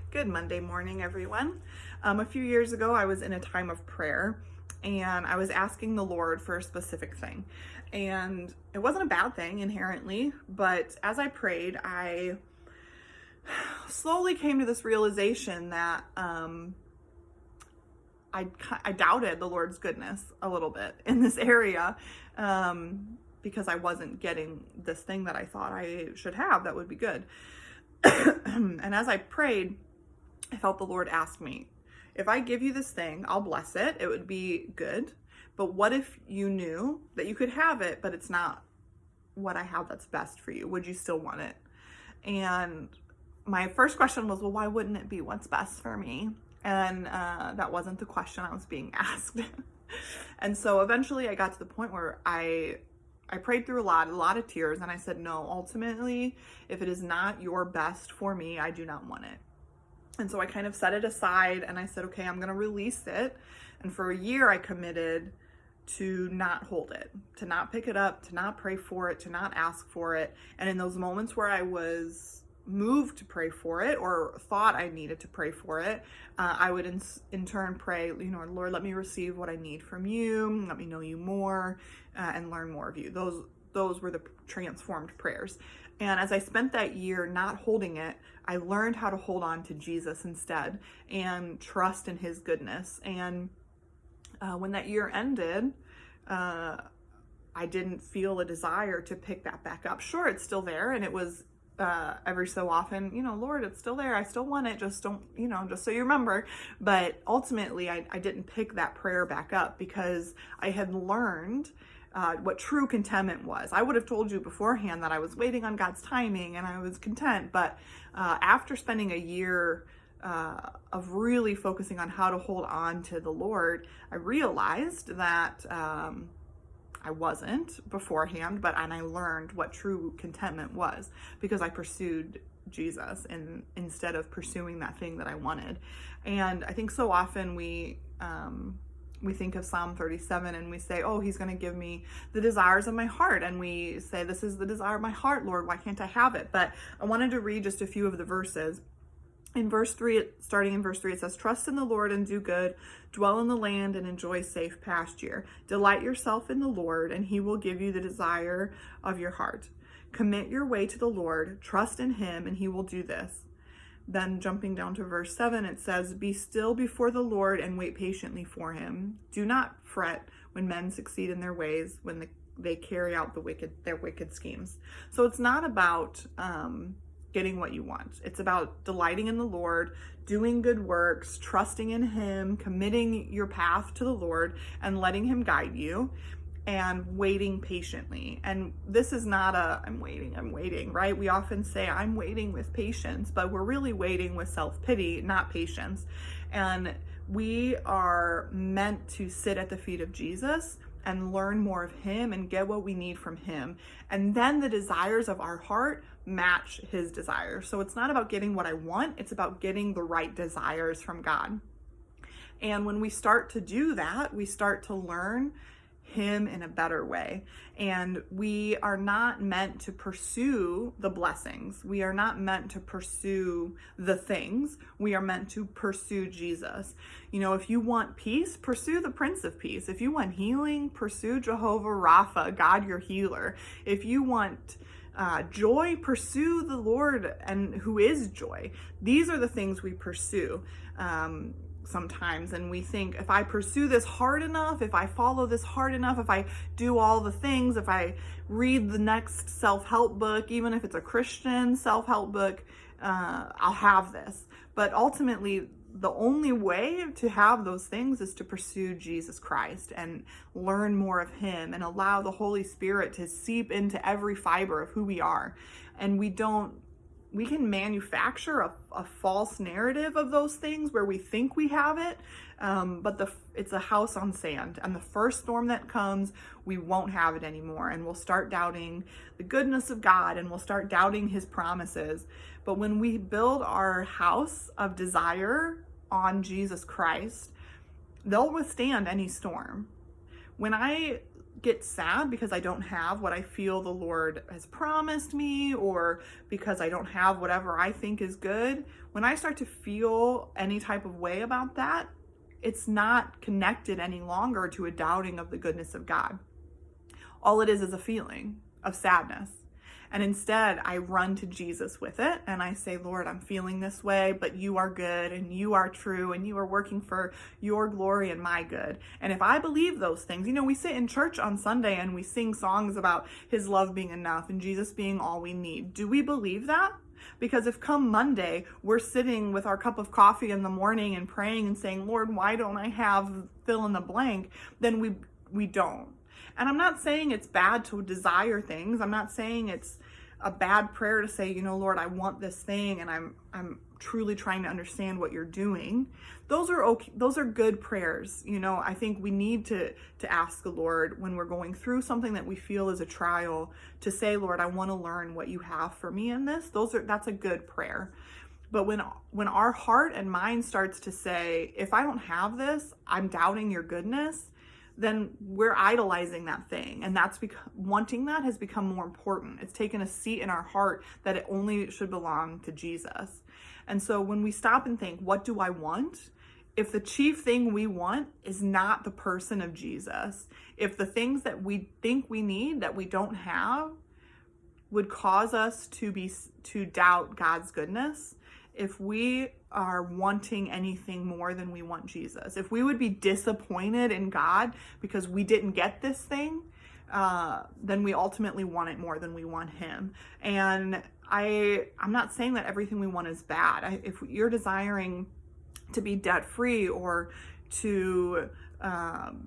Good Monday morning, everyone. A few years ago, I was in a time of prayer and I was asking the Lord for a specific thing. And it wasn't a bad thing inherently, but as I prayed, I slowly came to this realization that I doubted the Lord's goodness a little bit in this area because I wasn't getting this thing that I thought I should have that would be good. And as I prayed, I felt the Lord ask me, if I give you this thing, I'll bless it. It would be good. But what if you knew that you could have it, but it's not what I have that's best for you? Would you still want it? And my first question was, well, why wouldn't it be what's best for me? And that wasn't the question I was being asked. And so eventually I got to the point where I prayed through a lot of tears, and I said, no, ultimately, if it is not your best for me, I do not want it. And so I kind of set it aside and I said, okay, I'm going to release it. And for a year, I committed to not hold it, to not pick it up, to not pray for it, to not ask for it. And in those moments where I was moved to pray for it or thought I needed to pray for it, I would in turn pray, Lord, let me receive what I need from you. Let me know you more and learn more of you. Those were the transformed prayers. And as I spent that year not holding it, I learned how to hold on to Jesus instead and trust in his goodness. And when that year ended, I didn't feel a desire to pick that back up. Sure, it's still there. And it was every so often, Lord, it's still there. I still want it. Just don't, just so you remember. But ultimately, I didn't pick that prayer back up because I had learned what true contentment was. I would have told you beforehand that I was waiting on God's timing and I was content. But after spending a year of really focusing on how to hold on to the Lord, I realized that I wasn't beforehand, and I learned what true contentment was because I pursued Jesus instead of pursuing that thing that I wanted. And I think so often we think of Psalm 37 and we say, oh, he's going to give me the desires of my heart. And we say, this is the desire of my heart, Lord. Why can't I have it? But I wanted to read just a few of the verses. In verse 3, starting in verse 3, it says, trust in the Lord and do good, dwell in the land and enjoy safe pasture. Delight yourself in the Lord and he will give you the desire of your heart. Commit your way to the Lord, trust in him and he will do this. Then jumping down to verse 7, it says, be still before the Lord and wait patiently for him. Do not fret when men succeed in their ways, when they carry out their wicked schemes. So it's not about getting what you want. It's about delighting in the Lord, doing good works, trusting in him, committing your path to the Lord and letting him guide you, and waiting patiently. And this is not I'm waiting, right? We often say I'm waiting with patience, but we're really waiting with self-pity, not patience. And we are meant to sit at the feet of Jesus and learn more of him and get what we need from him. And then the desires of our heart match his desires. So it's not about getting what I want, it's about getting the right desires from God. And when we start to do that, we start to learn him in a better way. And we are not meant to pursue the blessings. We are not meant to pursue the things. We are meant to pursue Jesus. If you want peace, pursue the Prince of Peace. If you want healing, pursue Jehovah Rapha, God your healer. If you want joy, pursue the Lord and who is joy. These are the things we pursue sometimes, and we think, if I pursue this hard enough, if I follow this hard enough, if I do all the things, if I read the next self-help book, even if it's a Christian self-help book, I'll have this. But ultimately, the only way to have those things is to pursue Jesus Christ and learn more of him and allow the Holy Spirit to seep into every fiber of who we are. And we can manufacture a false narrative of those things where we think we have it, but it's a house on sand. And the first storm that comes, we won't have it anymore. And we'll start doubting the goodness of God and we'll start doubting his promises. But when we build our house of desire on Jesus Christ, they'll withstand any storm. When I get sad because I don't have what I feel the Lord has promised me, or because I don't have whatever I think is good, when I start to feel any type of way about that, it's not connected any longer to a doubting of the goodness of God. All it is a feeling of sadness. And instead, I run to Jesus with it and I say, Lord, I'm feeling this way, but you are good and you are true and you are working for your glory and my good. And if I believe those things, we sit in church on Sunday and we sing songs about his love being enough and Jesus being all we need. Do we believe that? Because if come Monday, we're sitting with our cup of coffee in the morning and praying and saying, Lord, why don't I have fill in the blank? Then we don't. And I'm not saying it's bad to desire things. I'm not saying it's a bad prayer to say, Lord, I want this thing and I'm truly trying to understand what you're doing. Those are okay. Those are good prayers. I think we need to ask the Lord when we're going through something that we feel is a trial to say, Lord, I want to learn what you have for me in this. That's a good prayer. But when our heart and mind starts to say, if I don't have this, I'm doubting your goodness, then we're idolizing that thing. And that's because wanting that has become more important. It's taken a seat in our heart that it only should belong to Jesus. And so when we stop and think, what do I want? If the chief thing we want is not the person of Jesus, if the things that we think we need that we don't have would cause us to doubt God's goodness, if we are wanting anything more than we want Jesus, if we would be disappointed in God because we didn't get this thing, then we ultimately want it more than we want him. And I'm not saying that everything we want is bad. If you're desiring to be debt-free or to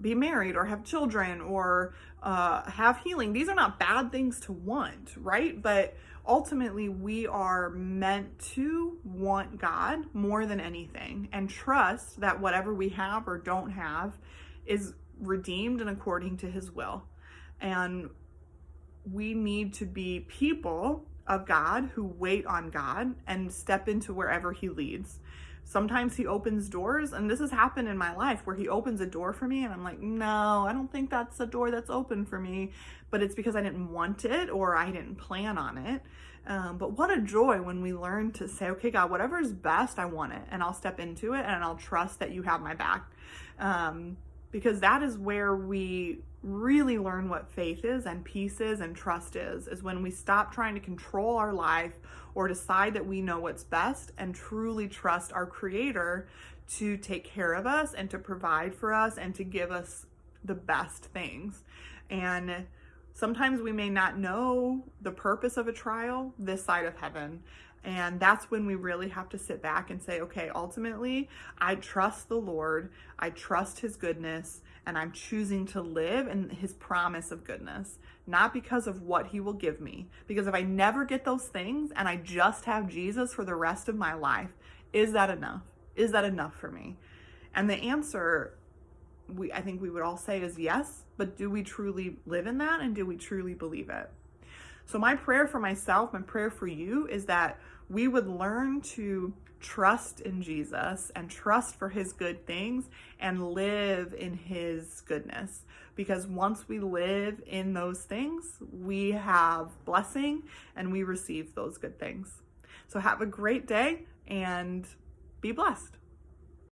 be married or have children or have healing, these are not bad things to want, right? But ultimately, we are meant to want God more than anything and trust that whatever we have or don't have is redeemed and according to his will. And we need to be people of God who wait on God and step into wherever he leads. Sometimes he opens doors, and this has happened in my life where he opens a door for me and I'm like, no, I don't think that's a door that's open for me, but it's because I didn't want it or I didn't plan on it. But what a joy when we learn to say, okay, God, whatever is best, I want it, and I'll step into it and I'll trust that you have my back. Because that is where we really learn what faith is and peace is and trust is when we stop trying to control our life or decide that we know what's best and truly trust our Creator to take care of us and to provide for us and to give us the best things. And sometimes we may not know the purpose of a trial this side of heaven. And that's when we really have to sit back and say, okay, ultimately, I trust the Lord, I trust his goodness, and I'm choosing to live in his promise of goodness, not because of what he will give me. Because if I never get those things and I just have Jesus for the rest of my life, is that enough? Is that enough for me? And the answer, I think we would all say is yes, but do we truly live in that, and do we truly believe it? So my prayer for myself, my prayer for you is that we would learn to trust in Jesus and trust for his good things and live in his goodness. Because once we live in those things, we have blessing and we receive those good things. So have a great day and be blessed.